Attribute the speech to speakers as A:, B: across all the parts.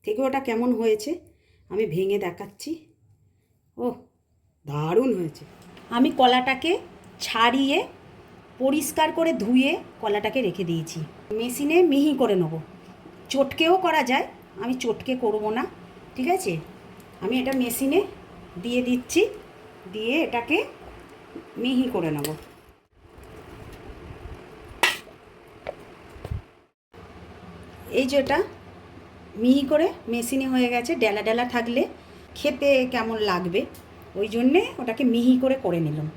A: ঠেকুয়াটা কেমন হয়েছে আমি ভেঙে দেখাচ্ছি। ও দারুণ হয়েছে। আমি কলাটাকে ছাড়িয়ে পরিষ্কার করে ধুয়ে কলাটাকে রেখে দিয়েছি। মেশিনে মিহি করে নেব, চটকেও করা যায়, আমি চটকে করব না, ঠিক আছে। আমি এটা মেশিনে দিয়ে দিচ্ছি, দিয়ে এটাকে মিহি করে নেব। এই যে এটা মিহি করে মেশিনে হয়ে গেছে। ডেলা ডেলা থাকলে খেতে কেমন লাগবে, ওই জন্যে ওটাকে মিহি করে নিলাম।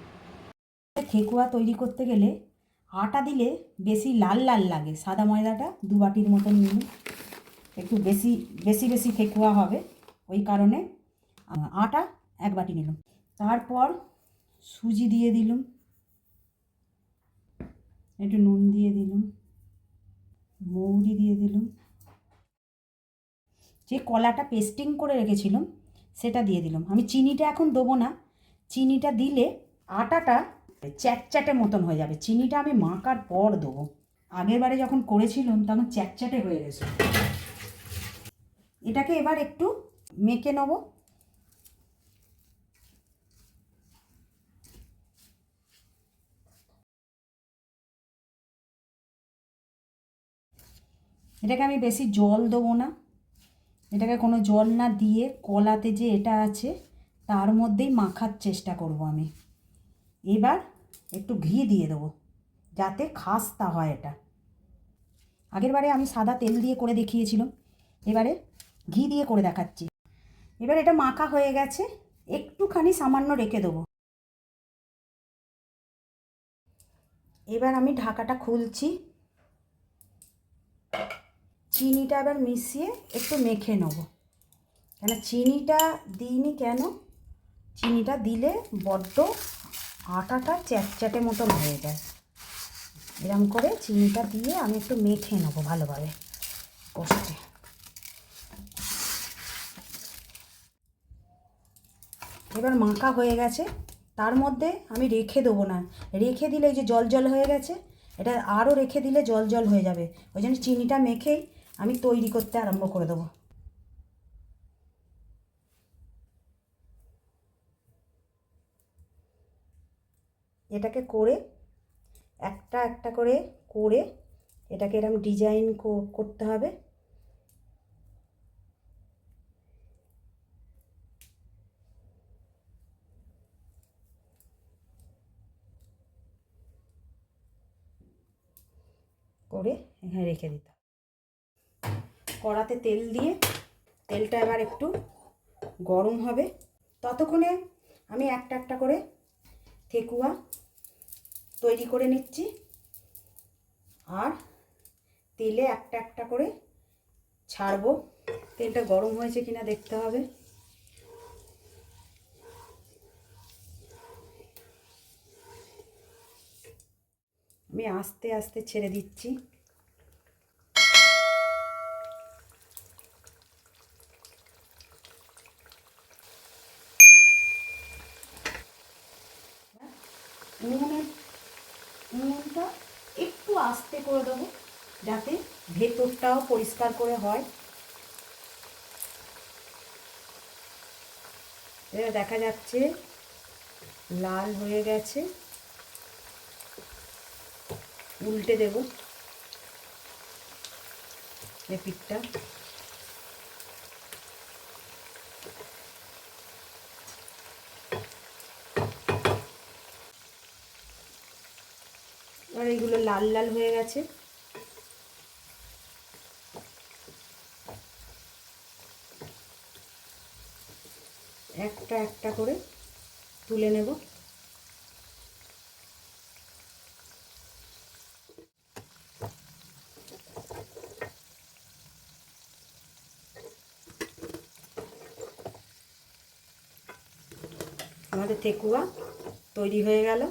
A: ঠেকুয়া তৈরি করতে গেলে আটা দিলে বেশি লাল লাল লাগে। সাদা ময়দাটা 2 বাটির মতন নিলাম, একটু বেশি বেশি বেশি ঠেকুয়া হবে, ওই কারণে আটা 1 বাটি নিলাম। তারপর সুজি দিয়ে দিলাম, একটু নুন দিয়ে দিলাম, মৌরি দিয়ে দিলাম, যে কলাটা পেস্টিং করে রেখেছিলাম সেটা দিয়ে দিলাম। আমি চিনিটা এখন দেবো না, চিনিটা দিলে আটাটা চ্যাটচ্যাটে মতন হয়ে যাবে। চিনিটা আমি মাখার পর দেবো। আগের বারে যখন করেছিলাম তখন চ্যাটচ্যাটে হয়ে গেছে। এটাকে এবার একটু মেখে নেব। এটাকে আমি বেশি জল দেবো না, এটাকে কোনো জল না দিয়ে কলাতে যে এটা আছে তার মধ্যেই মাখার চেষ্টা করব আমি। এবার একটু ঘি দিয়ে দেবো যাতে খাস্তা হয় এটা। আগের বারে আমি সাদা তেল দিয়ে করে দেখিয়েছিলাম, এবারে ঘি দিয়ে করে দেখাচ্ছি। এবার এটা মাখা হয়ে গেছে, একটুখানি সামান্য রেখে দেবো। এবার আমি ঢাকাটা খুলছি, চিনিটা এবার মিশিয়ে একটু মেখে নেব। কেন চিনিটা দিইনি, কেন চিনিটা দিলে বড্ড আটাটা চ্যাটচ্যাটে মতন হয়ে যায়। এরকম করে চিনিটা দিয়ে আমি একটু মেখে নেব ভালোভাবে কষতে। এবার মাখা হয়ে গেছে, তার মধ্যে আমি রেখে দেবো না, রেখে দিলে এই যে জল জল হয়ে গেছে, এটা আরও রেখে দিলে জল জল হয়ে যাবে। ওই জন্য চিনিটা মেখেই আমি তৈরি করতে আরম্ভ করে দেবো। এটাকে করে একটা একটা করে করে এটাকে এরকম ডিজাইন করতে হবে। করে এখানে রেখে দিতে হবে। কড়াতে তেল দিয়ে তেলটা এবার একটু গরম হবে, ততক্ষণে আমি একটা একটা করে ঠেকুয়া তৈরি করে নিচ্ছি। আর তেলে একটা একটা করে ছাড়বো। তেলটা গরম হয়েছে কিনা দেখতে হবে। আমি আস্তে আস্তে ছেড়ে দিচ্ছি। উনুনটা একটু আস্তে করে দেবো যাতে ভেতরটাও পরিষ্কার করে হয়। এটা দেখা যাচ্ছে লাল হয়ে গেছে, উল্টে দেব এই পিঠটা। আর এইগুলো লাল লাল হয়ে গেছে। একটা একটা করে তুলে নেব। আমাদের ঠেকুয়া তৈরি হয়ে গেল।